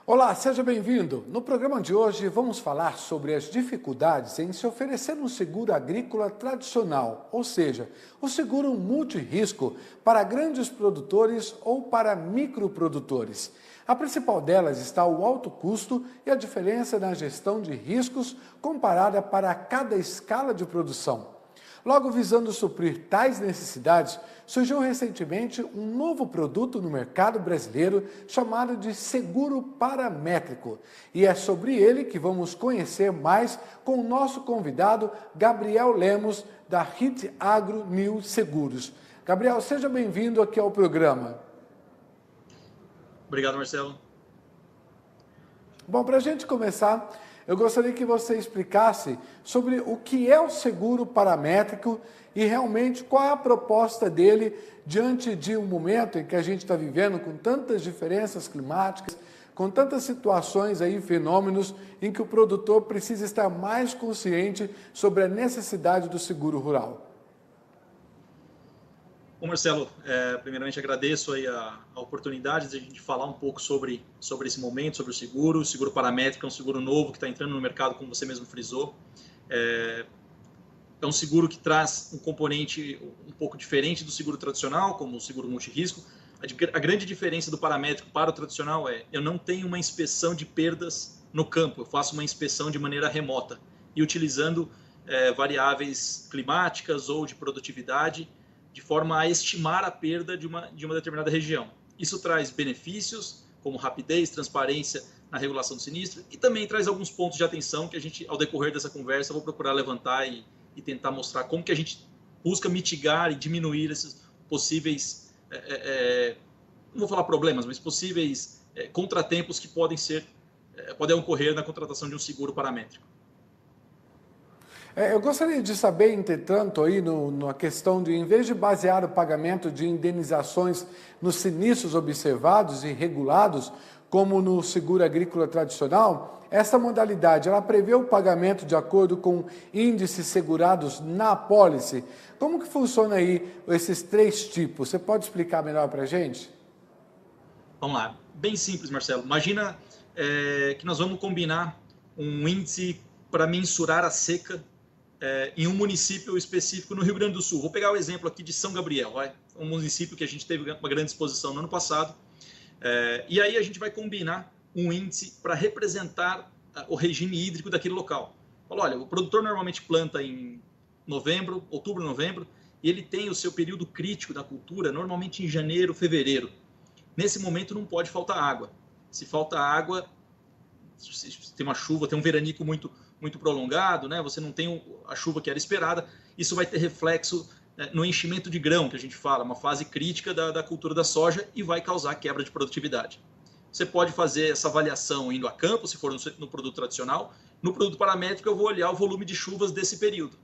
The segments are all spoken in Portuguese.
Olá, seja bem-vindo. No programa de hoje vamos falar sobre as dificuldades em se oferecer um seguro agrícola tradicional, ou seja, o seguro multirrisco para grandes produtores ou para microprodutores. A principal delas está o alto custo e a diferença na gestão de riscos comparada para cada escala de produção. Logo, visando suprir tais necessidades, surgiu recentemente um novo produto no mercado brasileiro chamado de seguro paramétrico. E é sobre ele que vamos conhecer mais com o nosso convidado, Gabriel Lemos, da Hit Agro New Seguros. Gabriel, seja bem-vindo aqui ao programa. Obrigado, Marcelo. Bom, para a gente começar, eu gostaria que você explicasse sobre o que é o seguro paramétrico e realmente qual é a proposta dele diante de um momento em que a gente está vivendo com tantas diferenças climáticas, com tantas situações aí, fenômenos em que o produtor precisa estar mais consciente sobre a necessidade do seguro rural. Bom, Marcelo, primeiramente agradeço aí a oportunidade de a gente falar um pouco sobre esse momento, sobre o seguro paramétrico. É um seguro novo que está entrando no mercado, como você mesmo frisou. É um seguro que traz um componente um pouco diferente do seguro tradicional, como o seguro multirrisco. A grande diferença do paramétrico para o tradicional é eu não tenho uma inspeção de perdas no campo, eu faço uma inspeção de maneira remota e utilizando variáveis climáticas ou de produtividade, de forma a estimar a perda de uma determinada região. Isso traz benefícios, como rapidez, transparência na regulação do sinistro, e também traz alguns pontos de atenção que a gente, ao decorrer dessa conversa, vou procurar levantar e tentar mostrar como que a gente busca mitigar e diminuir esses possíveis, não vou falar problemas, mas possíveis contratempos que podem ocorrer na contratação de um seguro paramétrico. Eu gostaria de saber, entretanto, aí na questão de, em vez de basear o pagamento de indenizações nos sinistros observados e regulados, como no seguro agrícola tradicional, essa modalidade ela prevê o pagamento de acordo com índices segurados na apólice. Como que funciona aí esses três tipos? Você pode explicar melhor para a gente? Vamos lá. Bem simples, Marcelo. Imagina que nós vamos combinar um índice para mensurar a seca em um município específico no Rio Grande do Sul. Vou pegar o exemplo aqui de São Gabriel, um município que a gente teve uma grande exposição no ano passado. E aí a gente vai combinar um índice para representar o regime hídrico daquele local. Fala, olha, o produtor normalmente planta em outubro, novembro, e ele tem o seu período crítico da cultura normalmente em janeiro, fevereiro. Nesse momento não pode faltar água. Se falta água, se tem uma chuva, tem um veranico muito prolongado, né? Você não tem a chuva que era esperada, isso vai ter reflexo no enchimento de grão, que a gente fala, uma fase crítica da cultura da soja, e vai causar quebra de produtividade. Você pode fazer essa avaliação indo a campo, se for no produto tradicional. No produto paramétrico, eu vou olhar o volume de chuvas desse período.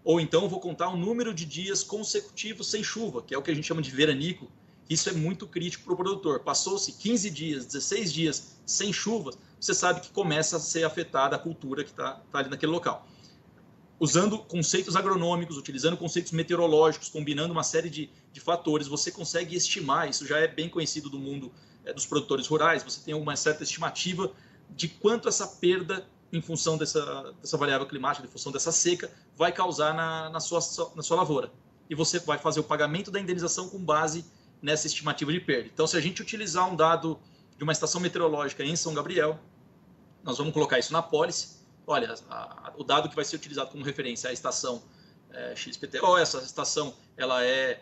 Ou então, eu vou contar o número de dias consecutivos sem chuva, que é o que a gente chama de veranico. Isso é muito crítico para o produtor. Passou-se 15 dias, 16 dias sem chuvas, você sabe que começa a ser afetada a cultura que está ali naquele local. Usando conceitos agronômicos, utilizando conceitos meteorológicos, combinando uma série de fatores, você consegue estimar, isso já é bem conhecido do mundo dos produtores rurais, você tem uma certa estimativa de quanto essa perda, em função dessa variável climática, em função dessa seca, vai causar na sua lavoura. E você vai fazer o pagamento da indenização com base nessa estimativa de perda. Então, se a gente utilizar um dado de uma estação meteorológica em São Gabriel, nós vamos colocar isso na apólice. Olha, o dado que vai ser utilizado como referência é a estação XPTO. Essa estação ela é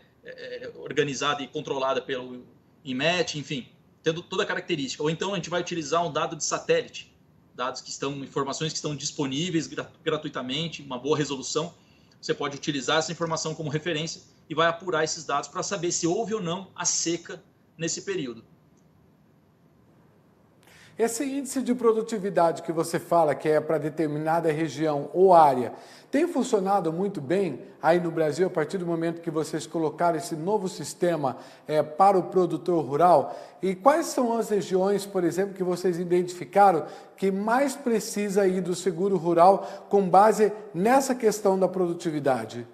organizada e controlada pelo IMET, enfim, tendo toda a característica. Ou então a gente vai utilizar um dado de satélite, informações que estão disponíveis gratuitamente, uma boa resolução. Você pode utilizar essa informação como referência e vai apurar esses dados para saber se houve ou não a seca nesse período. Esse índice de produtividade que você fala, que é para determinada região ou área, tem funcionado muito bem aí no Brasil a partir do momento que vocês colocaram esse novo sistema para o produtor rural? E quais são as regiões, por exemplo, que vocês identificaram que mais precisa aí do seguro rural com base nessa questão da produtividade?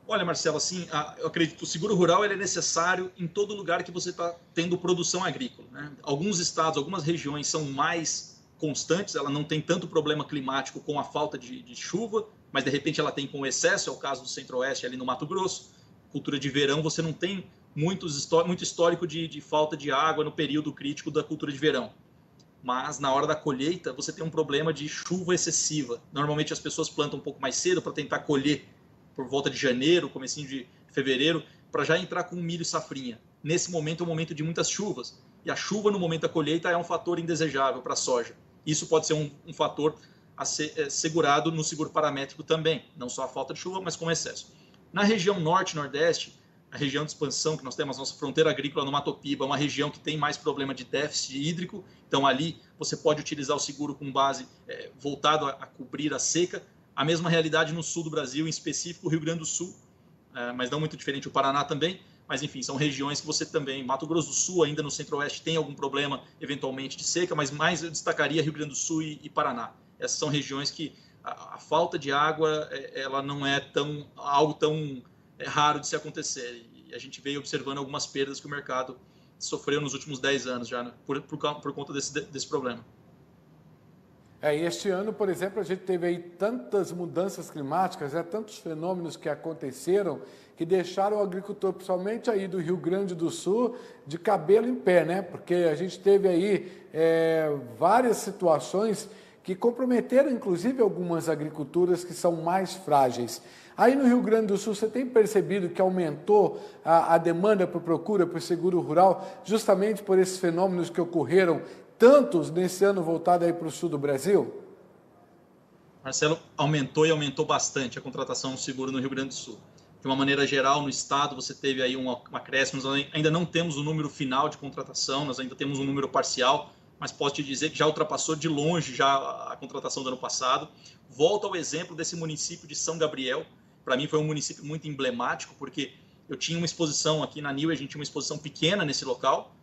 Olha, Marcelo, assim, eu acredito que o seguro rural ele é necessário em todo lugar que você está tendo produção agrícola, né? Alguns estados, algumas regiões são mais constantes, ela não tem tanto problema climático com a falta de chuva, mas de repente ela tem com o excesso, é o caso do Centro-Oeste ali no Mato Grosso. Cultura de verão, você não tem muito histórico de falta de água no período crítico da cultura de verão. Mas na hora da colheita, você tem um problema de chuva excessiva. Normalmente as pessoas plantam um pouco mais cedo para tentar colher por volta de janeiro, comecinho de fevereiro, para já entrar com milho e safrinha. Nesse momento é um momento de muitas chuvas. E a chuva no momento da colheita é um fator indesejável para a soja. Isso pode ser um fator a ser segurado no seguro paramétrico também. Não só a falta de chuva, mas com excesso. Na região norte e nordeste, a região de expansão que nós temos, a nossa fronteira agrícola no Mato Piba, é uma região que tem mais problema de déficit hídrico. Então ali você pode utilizar o seguro com base voltado a cobrir a seca. A mesma realidade no sul do Brasil, em específico o Rio Grande do Sul, mas não muito diferente o Paraná também. Mas, enfim, são regiões que você também... Mato Grosso do Sul, ainda no Centro-Oeste, tem algum problema, eventualmente, de seca, mas mais eu destacaria Rio Grande do Sul e Paraná. Essas são regiões que a falta de água ela não é algo tão raro de se acontecer. E a gente veio observando algumas perdas que o mercado sofreu nos últimos 10 anos já, né, por conta desse problema. E este ano, por exemplo, a gente teve aí tantas mudanças climáticas, tantos fenômenos que aconteceram que deixaram o agricultor, principalmente aí do Rio Grande do Sul, de cabelo em pé, né? Porque a gente teve aí várias situações que comprometeram, inclusive, algumas agriculturas que são mais frágeis. Aí no Rio Grande do Sul, você tem percebido que aumentou a demanda por procura por seguro rural, justamente por esses fenômenos que ocorreram tantos nesse ano voltado aí para o sul do Brasil? Marcelo, aumentou e aumentou bastante a contratação do seguro no Rio Grande do Sul. De uma maneira geral, no estado, você teve aí um acréscimo, nós ainda não temos o número final de contratação, nós ainda temos um número parcial, mas posso te dizer que já ultrapassou de longe já a contratação do ano passado. Volto ao exemplo desse município de São Gabriel. Para mim foi um município muito emblemático, porque eu tinha uma exposição aqui na NIU, a gente tinha uma exposição pequena nesse local,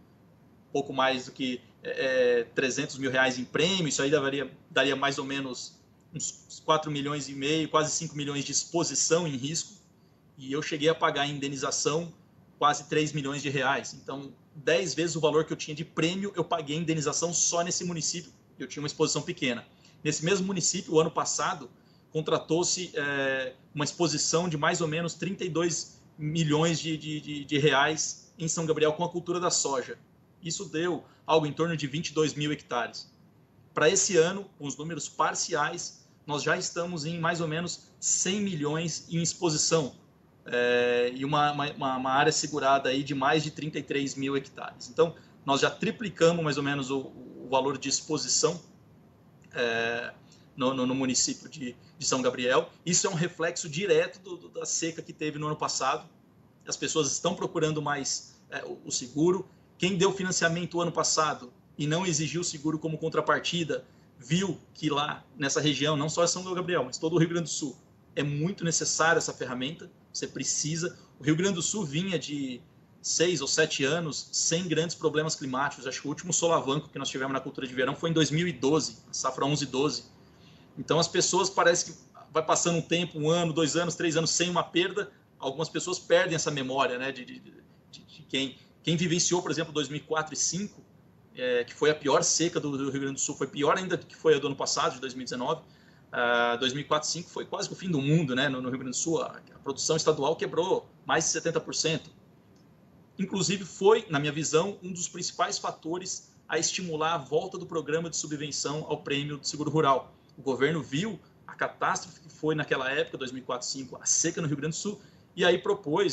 pouco mais do que 300 mil reais em prêmio, isso aí daria mais ou menos uns 4 milhões e meio, quase 5 milhões de exposição em risco, e eu cheguei a pagar em indenização quase 3 milhões de reais. Então, 10 vezes o valor que eu tinha de prêmio, eu paguei em indenização só nesse município, eu tinha uma exposição pequena. Nesse mesmo município, o ano passado, contratou-se uma exposição de mais ou menos 32 milhões de reais em São Gabriel com a cultura da soja. Isso deu algo em torno de 22 mil hectares. Para esse ano, com os números parciais, nós já estamos em mais ou menos 100 milhões em exposição e uma área segurada aí de mais de 33 mil hectares. Então, nós já triplicamos mais ou menos o valor de exposição no município de São Gabriel. Isso é um reflexo direto da seca que teve no ano passado. As pessoas estão procurando mais o seguro. Quem deu financiamento o ano passado e não exigiu seguro como contrapartida, viu que lá nessa região, não só São Gabriel, mas todo o Rio Grande do Sul, é muito necessária essa ferramenta, você precisa. O Rio Grande do Sul vinha de 6 ou 7 anos sem grandes problemas climáticos. Acho que o último solavanco que nós tivemos na cultura de verão foi em 2012, a safra 11-12. Então as pessoas parece que vai passando um tempo, 1 ano, 2 anos, 3 anos sem uma perda, algumas pessoas perdem essa memória, né, de quem vivenciou, por exemplo, 2004 e 2005, que foi a pior seca do Rio Grande do Sul, foi pior ainda do que foi a do ano passado, de 2019. 2004 e 2005 foi quase que o fim do mundo, né, no Rio Grande do Sul. A produção estadual quebrou mais de 70%. Inclusive foi, na minha visão, um dos principais fatores a estimular a volta do programa de subvenção ao prêmio do seguro rural. O governo viu a catástrofe que foi naquela época, 2004 e 2005, a seca no Rio Grande do Sul, e aí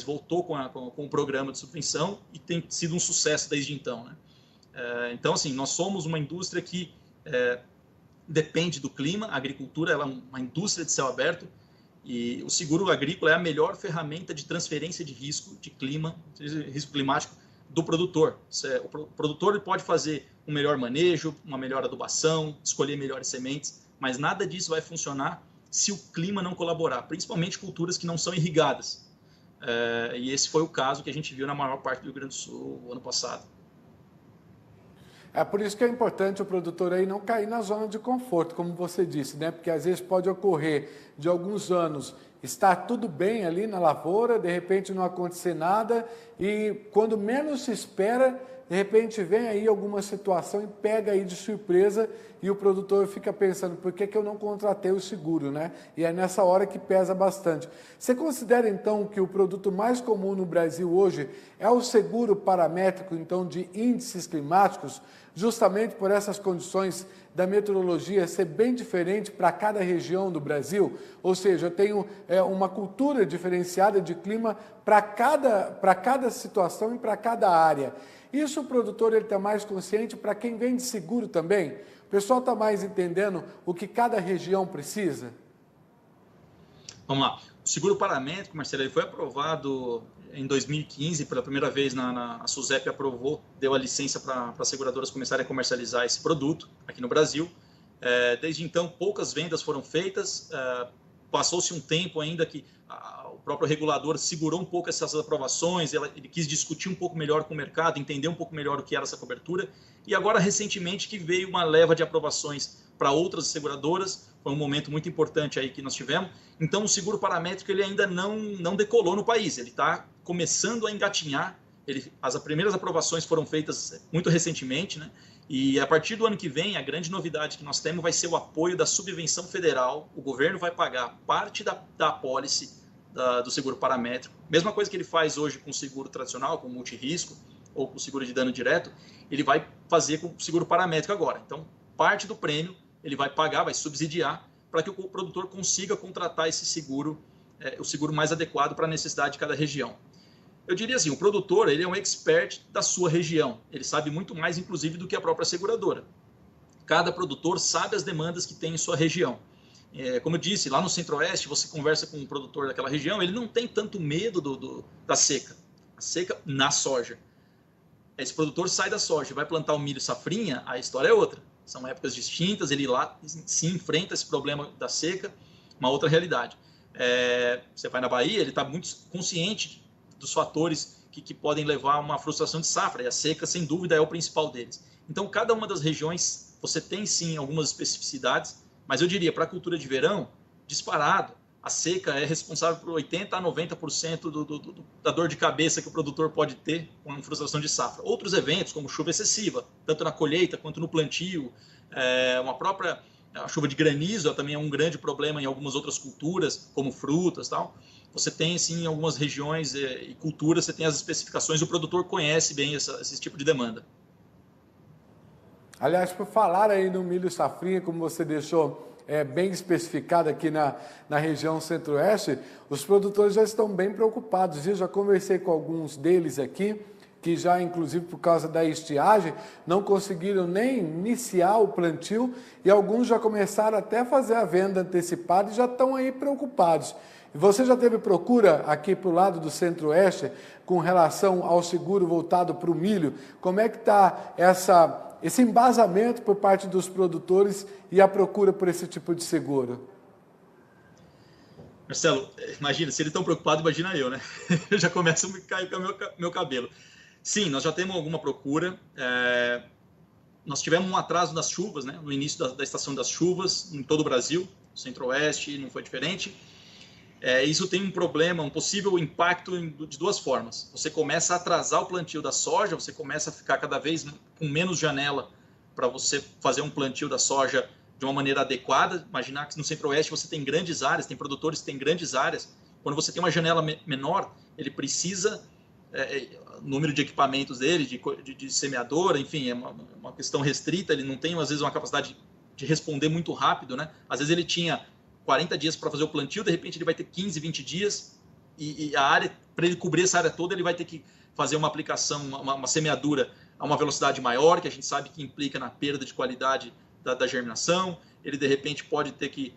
voltou com o programa de subvenção e tem sido um sucesso desde então, né? Então, assim, nós somos uma indústria que depende do clima, a agricultura ela é uma indústria de céu aberto, e o seguro agrícola é a melhor ferramenta de transferência de risco de clima, de risco climático do produtor. O produtor ele pode fazer um melhor manejo, uma melhor adubação, escolher melhores sementes, mas nada disso vai funcionar se o clima não colaborar, principalmente culturas que não são irrigadas. E esse foi o caso que a gente viu na maior parte do Rio Grande do Sul o ano passado. É por isso que é importante o produtor aí não cair na zona de conforto, como você disse, né? Porque às vezes pode ocorrer de alguns anos estar tudo bem ali na lavoura, de repente não acontecer nada e quando menos se espera, de repente vem aí alguma situação e pega aí de surpresa e o produtor fica pensando, por que eu não contratei o seguro, né? E é nessa hora que pesa bastante. Você considera então que o produto mais comum no Brasil hoje é o seguro paramétrico, então, de índices climáticos, justamente por essas condições da meteorologia ser bem diferente para cada região do Brasil? Ou seja, eu tenho uma cultura diferenciada de clima para cada situação e para cada área. Isso o produtor está mais consciente para quem vende seguro também? O pessoal está mais entendendo o que cada região precisa? Vamos lá. O seguro paramétrico, Marcelo, ele foi aprovado em 2015, pela primeira vez a SUSEP aprovou, deu a licença para as seguradoras começarem a comercializar esse produto aqui no Brasil. Desde então, poucas vendas foram feitas, passou-se um tempo ainda que o próprio regulador segurou um pouco essas aprovações, ele quis discutir um pouco melhor com o mercado, entender um pouco melhor o que era essa cobertura, e agora, recentemente, que veio uma leva de aprovações para outras seguradoras, foi um momento muito importante aí que nós tivemos. Então, o seguro paramétrico ele ainda não decolou no país, ele está começando a engatinhar, as primeiras aprovações foram feitas muito recentemente, né? E a partir do ano que vem, a grande novidade que nós temos vai ser o apoio da subvenção federal. O governo vai pagar parte da apólice do seguro paramétrico. Mesma coisa que ele faz hoje com o seguro tradicional, com o multirrisco, ou com o seguro de dano direto, ele vai fazer com o seguro paramétrico agora. Então, parte do prêmio ele vai pagar, vai subsidiar, para que o produtor consiga contratar esse seguro, o seguro mais adequado para a necessidade de cada região. Eu diria assim, o produtor ele é um expert da sua região, ele sabe muito mais, inclusive, do que a própria seguradora. Cada produtor sabe as demandas que tem em sua região. Como eu disse, lá no Centro-Oeste, você conversa com um produtor daquela região, ele não tem tanto medo da seca. A seca na soja. Esse produtor sai da soja, vai plantar o milho safrinha, a história é outra. São épocas distintas, ele lá se enfrenta esse problema da seca, uma outra realidade. Você vai na Bahia, ele está muito consciente dos fatores que podem levar a uma frustração de safra, e a seca, sem dúvida, é o principal deles. Então, cada uma das regiões, você tem sim algumas especificidades, mas eu diria, para a cultura de verão, disparado, a seca é responsável por 80% a 90% da dor de cabeça que o produtor pode ter com a frustração de safra. Outros eventos, como chuva excessiva, tanto na colheita quanto no plantio, a chuva de granizo também é um grande problema em algumas outras culturas, como frutas e tal. Você tem, sim, em algumas regiões e culturas, você tem as especificações, o produtor conhece bem esse tipo de demanda. Aliás, por falar aí no milho safrinha, como você deixou bem especificado aqui na região Centro-Oeste, os produtores já estão bem preocupados. Eu já conversei com alguns deles aqui, que já, inclusive, por causa da estiagem, não conseguiram nem iniciar o plantio e alguns já começaram até a fazer a venda antecipada e já estão aí preocupados. E você já teve procura aqui para o lado do Centro-Oeste com relação ao seguro voltado para o milho? Como é que está esse embasamento por parte dos produtores e a procura por esse tipo de seguro? Marcelo, imagina, se eles estão preocupados, imagina eu, né? Eu já começo a cair o meu cabelo. Sim, nós já temos alguma procura. Nós tivemos um atraso das chuvas, né? No início da estação das chuvas, em todo o Brasil, Centro-Oeste não foi diferente. Isso tem um problema, um possível impacto de duas formas. Você começa a atrasar o plantio da soja, você começa a ficar cada vez com menos janela para você fazer um plantio da soja de uma maneira adequada. Imaginar que no Centro-Oeste você tem grandes áreas, tem produtores que têm grandes áreas. Quando você tem uma janela menor, ele precisa, número de equipamentos dele, de semeadora, enfim, é uma questão restrita, ele não tem, às vezes, uma capacidade de responder muito rápido, né? Às vezes ele tinha 40 dias para fazer o plantio, de repente ele vai ter 15, 20 dias, e a área, para ele cobrir essa área toda, ele vai ter que fazer uma aplicação, uma semeadura a uma velocidade maior, que a gente sabe que implica na perda de qualidade da germinação. Ele, de repente, pode ter que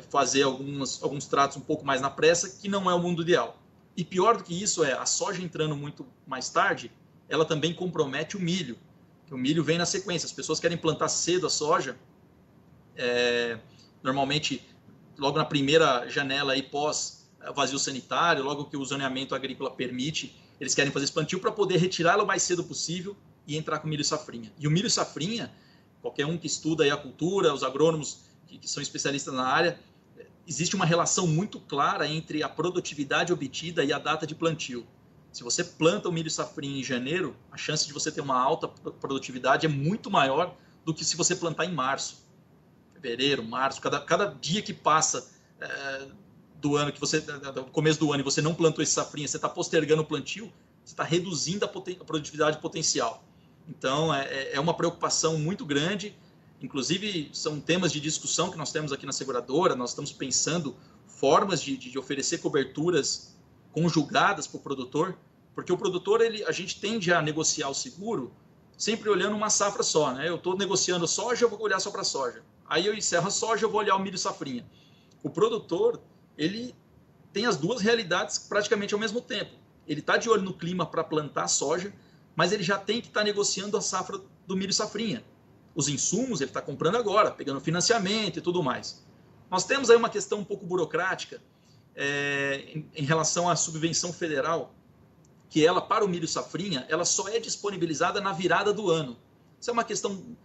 fazer alguns tratos um pouco mais na pressa, que não é o mundo ideal. E pior do que isso a soja entrando muito mais tarde, ela também compromete o milho, que o milho vem na sequência. As pessoas querem plantar cedo a soja, normalmente logo na primeira janela aí pós vazio sanitário, logo que o zoneamento agrícola permite, eles querem fazer esse plantio para poder retirá-lo o mais cedo possível e entrar com milho safrinha. E o milho safrinha, qualquer um que estuda aí a cultura, os agrônomos que são especialistas na área, existe uma relação muito clara entre a produtividade obtida e a data de plantio. Se você planta o milho safrinha em janeiro, a chance de você ter uma alta produtividade é muito maior do que se você plantar em março, fevereiro, março. Cada dia que passa do ano, do começo do ano, e você não plantou esse safrinha, você está postergando o plantio, você está reduzindo a produtividade potencial. Então, é uma preocupação muito grande. Inclusive, são temas de discussão que nós temos aqui na seguradora. Nós estamos pensando formas de oferecer coberturas conjugadas para o produtor, porque o produtor, a gente tende a negociar o seguro sempre olhando uma safra só, né? Eu estou negociando soja, eu vou olhar só para a soja. Aí eu encerro a soja, eu vou olhar o milho safrinha. O produtor, ele tem as duas realidades praticamente ao mesmo tempo. Ele está de olho no clima para plantar soja, mas ele já tem que estar negociando a safra do milho safrinha. Os insumos ele está comprando agora, pegando financiamento e tudo mais. Nós temos aí uma questão um pouco burocrática em relação à subvenção federal, que ela, para o milho safrinha, ela só é disponibilizada na virada do ano. Isso é uma questão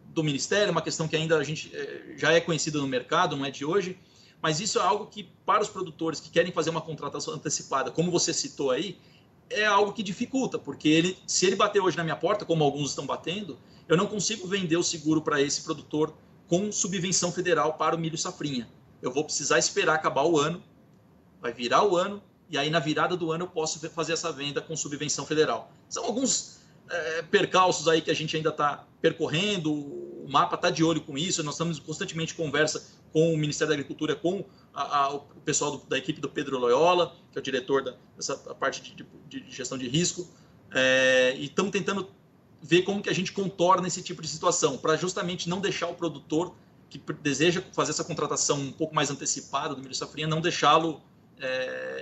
do Ministério, uma questão que ainda a gente já é conhecida no mercado, não é de hoje, mas isso é algo que, para os produtores que querem fazer uma contratação antecipada, como você citou aí, é algo que dificulta, porque se ele bater hoje na minha porta, como alguns estão batendo, eu não consigo vender o seguro para esse produtor com subvenção federal para o milho safrinha. Eu vou precisar esperar acabar o ano, vai virar o ano, e aí na virada do ano eu posso fazer essa venda com subvenção federal. São alguns percalços aí que a gente ainda está percorrendo, o mapa está de olho com isso, nós estamos constantemente em conversa com o Ministério da Agricultura, com o pessoal da equipe do Pedro Loyola, que é o diretor dessa parte de gestão de risco, e estamos tentando ver como que a gente contorna esse tipo de situação, para justamente não deixar o produtor que deseja fazer essa contratação um pouco mais antecipada do milho safrinha, não deixá-lo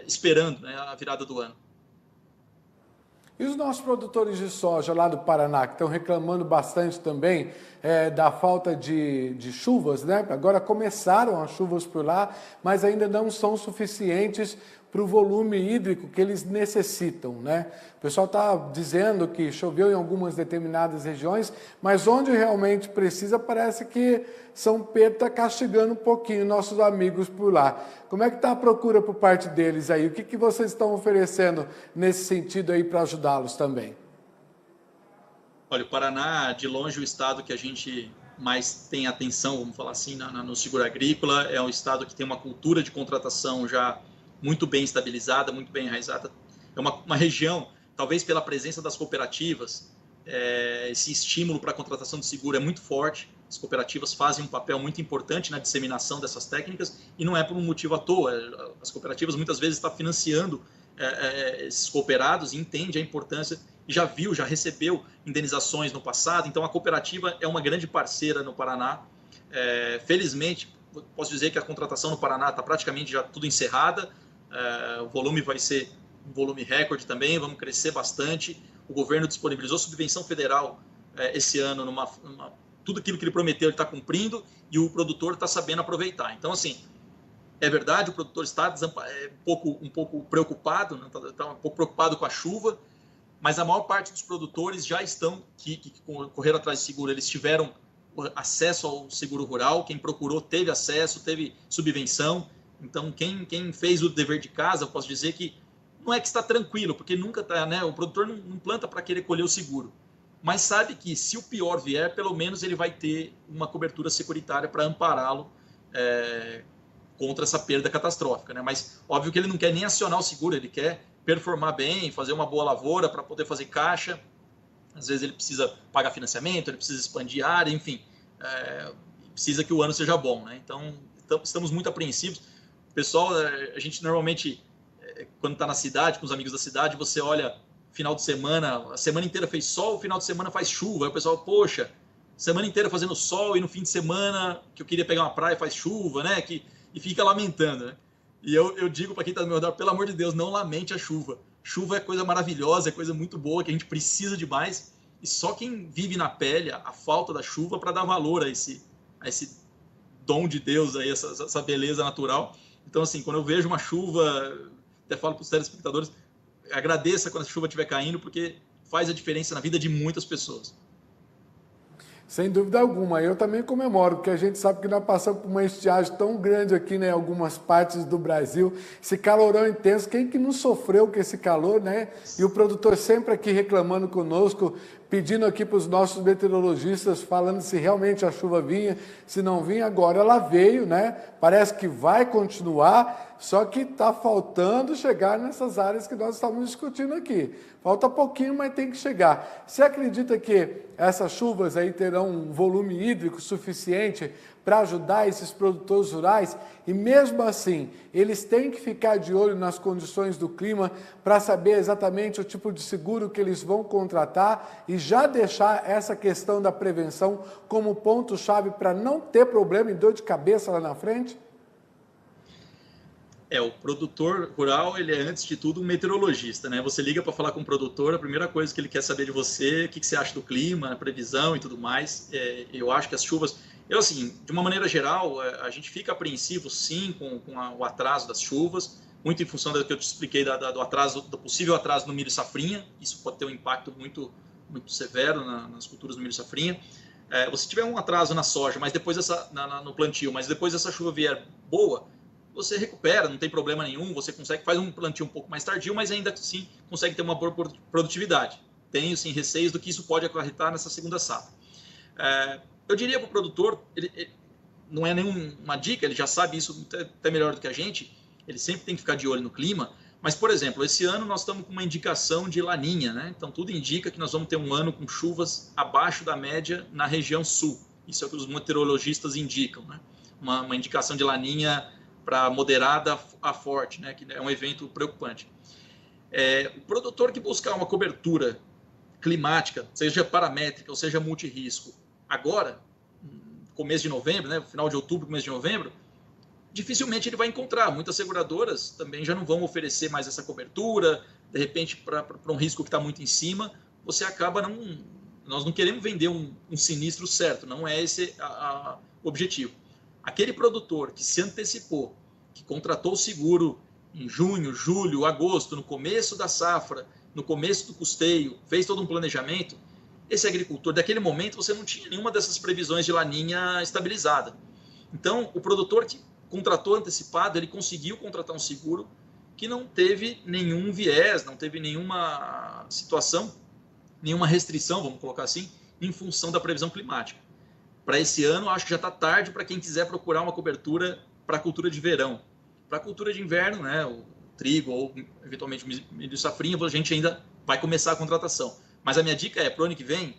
esperando, né, a virada do ano. E os nossos produtores de soja lá do Paraná, que estão reclamando bastante também da falta de chuvas, né? Agora começaram as chuvas por lá, mas ainda não são suficientes para o volume hídrico que eles necessitam, né? O pessoal está dizendo que choveu em algumas determinadas regiões, mas onde realmente precisa, parece que São Pedro está castigando um pouquinho nossos amigos por lá. Como é que está a procura por parte deles aí? O que vocês estão oferecendo nesse sentido aí para ajudá-los também? Olha, o Paraná, de longe, o estado que a gente mais tem atenção, vamos falar assim, no seguro agrícola, é um estado que tem uma cultura de contratação já muito bem estabilizada, muito bem enraizada. É uma região, talvez pela presença das cooperativas, esse estímulo para a contratação de seguro é muito forte. As cooperativas fazem um papel muito importante na disseminação dessas técnicas e não é por um motivo à toa. As cooperativas muitas vezes estão financiando esses cooperados e entende a importância e já recebeu indenizações no passado. Então a cooperativa é uma grande parceira no Paraná. Felizmente, posso dizer que a contratação no Paraná está praticamente já tudo encerrada. O volume vai ser um volume recorde também, vamos crescer bastante. O governo disponibilizou subvenção federal esse ano, tudo aquilo que ele prometeu ele está cumprindo e o produtor está sabendo aproveitar. Então, assim, é verdade, o produtor está um pouco preocupado, né? Está um pouco preocupado com a chuva, mas a maior parte dos produtores já estão, que correram atrás de seguro, eles tiveram acesso ao seguro rural, quem procurou teve acesso, teve subvenção. Então, quem fez o dever de casa, eu posso dizer que não é que está tranquilo, porque nunca está, né? O produtor não planta para querer colher o seguro, mas sabe que se o pior vier, pelo menos ele vai ter uma cobertura securitária para ampará-lo contra essa perda catastrófica, né? Mas óbvio que ele não quer nem acionar o seguro, ele quer performar bem, fazer uma boa lavoura para poder fazer caixa. Às vezes ele precisa pagar financiamento, ele precisa expandir a área, enfim, precisa que o ano seja bom, né? Então estamos muito apreensivos. O pessoal, a gente normalmente, quando está na cidade, com os amigos da cidade, você olha final de semana, a semana inteira fez sol, o final de semana faz chuva, aí o pessoal, poxa, semana inteira fazendo sol e no fim de semana que eu queria pegar uma praia faz chuva, né? E fica lamentando, né? E eu digo para quem está no meu redor, pelo amor de Deus, não lamente a chuva. Chuva é coisa maravilhosa, é coisa muito boa, que a gente precisa demais, e só quem vive na pele a falta da chuva para dar valor a esse dom de Deus, aí, essa beleza natural. Então, assim, quando eu vejo uma chuva, até falo para os telespectadores, agradeça quando a chuva estiver caindo, porque faz a diferença na vida de muitas pessoas. Sem dúvida alguma, eu também comemoro, porque a gente sabe que nós passamos por uma estiagem tão grande aqui, né, em algumas partes do Brasil, esse calorão intenso, quem que não sofreu com esse calor, né? E o produtor sempre aqui reclamando conosco, pedindo aqui para os nossos meteorologistas, falando se realmente a chuva vinha, se não vinha, agora ela veio, né? Parece que vai continuar, só que está faltando chegar nessas áreas que nós estamos discutindo aqui. Falta pouquinho, mas tem que chegar. Você acredita que essas chuvas aí terão um volume hídrico suficiente para ajudar esses produtores rurais? E mesmo assim, eles têm que ficar de olho nas condições do clima para saber exatamente o tipo de seguro que eles vão contratar e já deixar essa questão da prevenção como ponto-chave para não ter problema e dor de cabeça lá na frente? O produtor rural, ele é, antes de tudo, um meteorologista, né? Você liga para falar com o produtor, a primeira coisa que ele quer saber de você, o que você acha do clima, a previsão e tudo mais. Eu acho que as chuvas... assim, de uma maneira geral, a gente fica apreensivo, sim, com o atraso das chuvas, muito em função do que eu te expliquei, do possível atraso no milho safrinha. Isso pode ter um impacto muito, muito severo nas culturas do milho safrinha. Se tiver um atraso na soja, mas depois no plantio, mas depois essa chuva vier boa, você recupera, não tem problema nenhum, você consegue, faz um plantio um pouco mais tardio, mas ainda assim consegue ter uma boa produtividade. Tenho, sim, receios do que isso pode acarretar nessa segunda safra. Eu diria para o produtor, ele não é nenhuma dica, ele já sabe isso até melhor do que a gente, ele sempre tem que ficar de olho no clima, mas, por exemplo, esse ano nós estamos com uma indicação de laninha, né? Então tudo indica que nós vamos ter um ano com chuvas abaixo da média na região sul. Isso é o que os meteorologistas indicam, né? Uma indicação de laninha para moderada a forte, né, que é um evento preocupante. O produtor que buscar uma cobertura climática, seja paramétrica ou seja multirrisco, agora, começo de novembro, né, final de outubro, começo de novembro, dificilmente ele vai encontrar. Muitas seguradoras também já não vão oferecer mais essa cobertura, de repente, para um risco que está muito em cima, você acaba nós não queremos vender um sinistro certo, não é esse o objetivo. Aquele produtor que se antecipou, que contratou o seguro em junho, julho, agosto, no começo da safra, no começo do custeio, fez todo um planejamento, esse agricultor, daquele momento, você não tinha nenhuma dessas previsões de laninha estabilizada. Então, o produtor que contratou antecipado, ele conseguiu contratar um seguro que não teve nenhum viés, não teve nenhuma situação, nenhuma restrição, vamos colocar assim, em função da previsão climática. Para esse ano, acho que já está tarde para quem quiser procurar uma cobertura para a cultura de verão. Para a cultura de inverno, né, o trigo ou eventualmente milho safrinha, a gente ainda vai começar a contratação. Mas a minha dica é, para o ano que vem,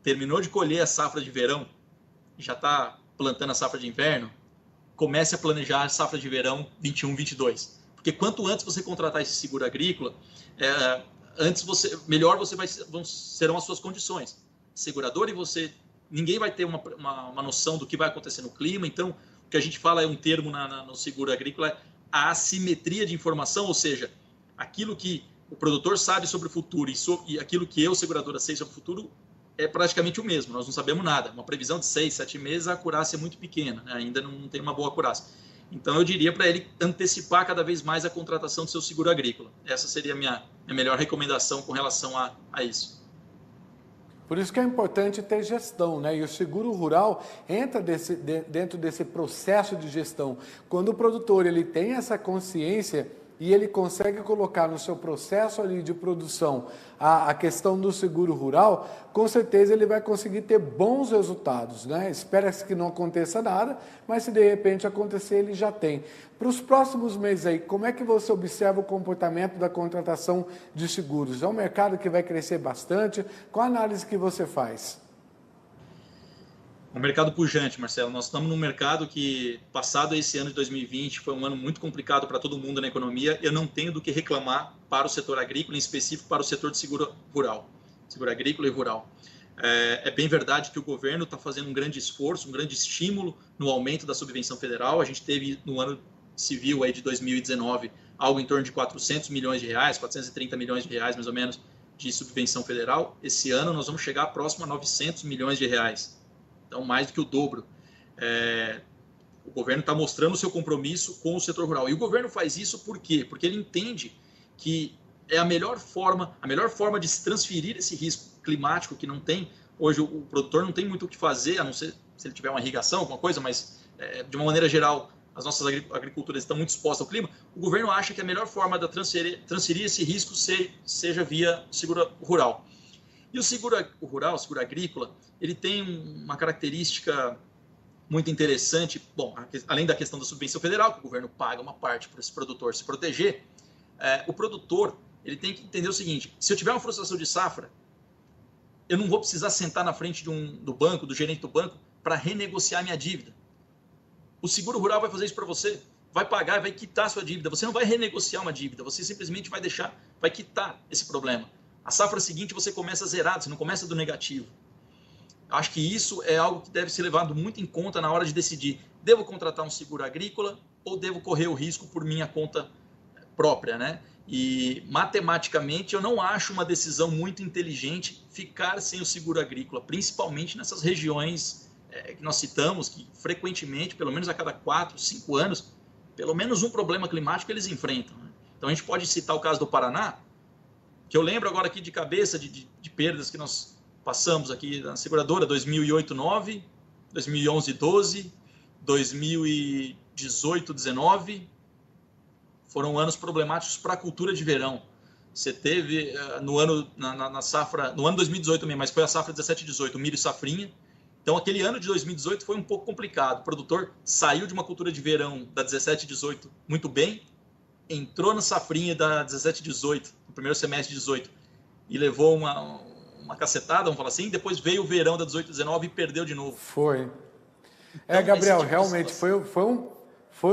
terminou de colher a safra de verão, já está plantando a safra de inverno, comece a planejar a safra de verão 21-22. Porque quanto antes você contratar esse seguro agrícola, melhor serão as suas condições. Segurador e você... Ninguém vai ter uma noção do que vai acontecer no clima. Então, o que a gente fala é um termo no seguro agrícola, é a assimetria de informação, ou seja, aquilo que o produtor sabe sobre o futuro e aquilo que eu, seguradora, sei sobre o futuro é praticamente o mesmo. Nós não sabemos nada. Uma previsão de 6, 7 meses, a acurácia é muito pequena, né? Ainda não tem uma boa acurácia. Então, eu diria para ele antecipar cada vez mais a contratação do seu seguro agrícola. Essa seria a minha melhor recomendação com relação a isso. Por isso que é importante ter gestão, né? E o seguro rural entra dentro desse processo de gestão. Quando o produtor ele tem essa consciência e ele consegue colocar no seu processo ali de produção a questão do seguro rural, com certeza ele vai conseguir ter bons resultados, né? Espera-se que não aconteça nada, mas se de repente acontecer, ele já tem. Para os próximos meses aí, como é que você observa o comportamento da contratação de seguros? É um mercado que vai crescer bastante? Qual a análise que você faz? Um mercado pujante, Marcelo. Nós estamos num mercado que, passado esse ano de 2020, foi um ano muito complicado para todo mundo na economia. Eu não tenho do que reclamar para o setor agrícola, em específico para o setor de seguro rural, seguro agrícola e rural. É bem verdade que o governo está fazendo um grande esforço, um grande estímulo no aumento da subvenção federal. A gente teve no ano civil aí de 2019 algo em torno de 400 milhões de reais, 430 milhões de reais mais ou menos de subvenção federal. Esse ano nós vamos chegar próximo a 900 milhões de reais. Então, mais do que o dobro. O governo está mostrando o seu compromisso com o setor rural. E o governo faz isso por quê? Porque ele entende que é a melhor forma de se transferir esse risco climático que não tem. Hoje o produtor não tem muito o que fazer, a não ser se ele tiver uma irrigação, alguma coisa, mas de uma maneira geral, as nossas agriculturas estão muito expostas ao clima. O governo acha que a melhor forma de transferir esse risco seja via seguro rural. E o seguro rural, o seguro agrícola, ele tem uma característica muito interessante. Bom, além da questão da subvenção federal, que o governo paga uma parte para esse produtor se proteger, o produtor ele tem que entender o seguinte: se eu tiver uma frustração de safra, eu não vou precisar sentar na frente do banco, do gerente do banco, para renegociar minha dívida. O seguro rural vai fazer isso para você, vai pagar, vai quitar a sua dívida. Você não vai renegociar uma dívida, você simplesmente vai quitar esse problema. A safra seguinte você começa zerado, você não começa do negativo. Acho que isso é algo que deve ser levado muito em conta na hora de decidir: devo contratar um seguro agrícola ou devo correr o risco por minha conta própria, né? E matematicamente eu não acho uma decisão muito inteligente ficar sem o seguro agrícola, principalmente nessas regiões que nós citamos, que frequentemente, pelo menos a cada 4, 5 anos, pelo menos um problema climático eles enfrentam, né? Então a gente pode citar o caso do Paraná, que eu lembro agora aqui de cabeça de perdas que nós passamos aqui na seguradora: 2008-9, 2011-12, 2018-19, foram anos problemáticos para a cultura de verão. Você teve no ano, na safra, no ano 2018 também, mas foi a safra 17-18, milho e safrinha. Então aquele ano de 2018 foi um pouco complicado. O produtor saiu de uma cultura de verão da 17-18 muito bem, entrou na safrinha da 17-18, no primeiro semestre de 18, e levou uma cacetada, vamos falar assim. Depois veio o verão da 18-19 e perdeu de novo. Foi. Então, Gabriel, realmente foi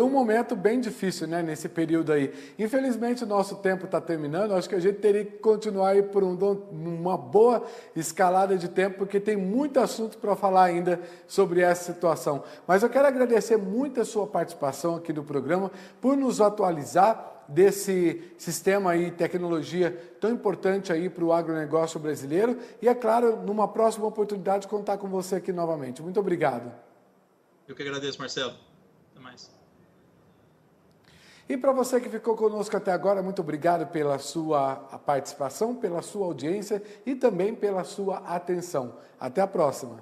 um momento bem difícil, né, nesse período aí. Infelizmente o nosso tempo está terminando, acho que a gente teria que continuar aí por uma boa escalada de tempo, porque tem muito assunto para falar ainda sobre essa situação. Mas eu quero agradecer muito a sua participação aqui no programa, por nos atualizar desse sistema aí, tecnologia tão importante aí para o agronegócio brasileiro. E é claro, numa próxima oportunidade, contar com você aqui novamente. Muito obrigado. Eu que agradeço, Marcelo. Até mais. E para você que ficou conosco até agora, muito obrigado pela sua participação, pela sua audiência e também pela sua atenção. Até a próxima.